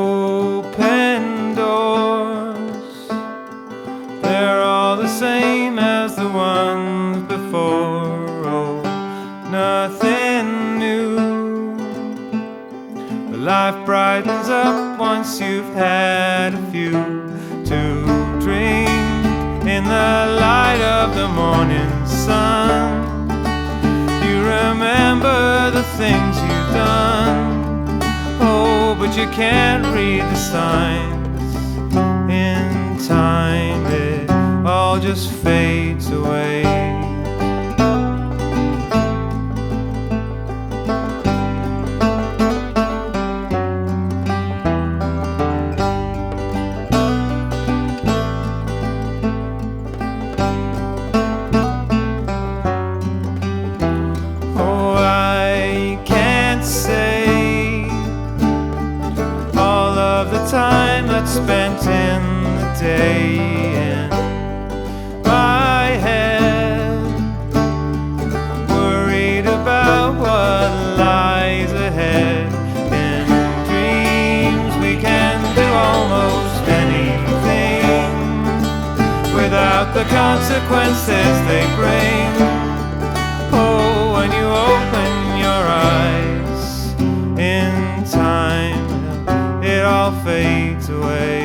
Open doors, they're all the same as the ones before. Oh, nothing new, but life brightens up once you've had a few to drink in the light of the morning sun. You remember the things you've done, oh, but you can't read the signs. In time it all just fades away. Oh, I can't say all of the time that's spent in the day in my head, worried about what lies ahead. In dreams we can do almost anything without the consequences they bring. Oh, when you open your eyes, in time it all fades away.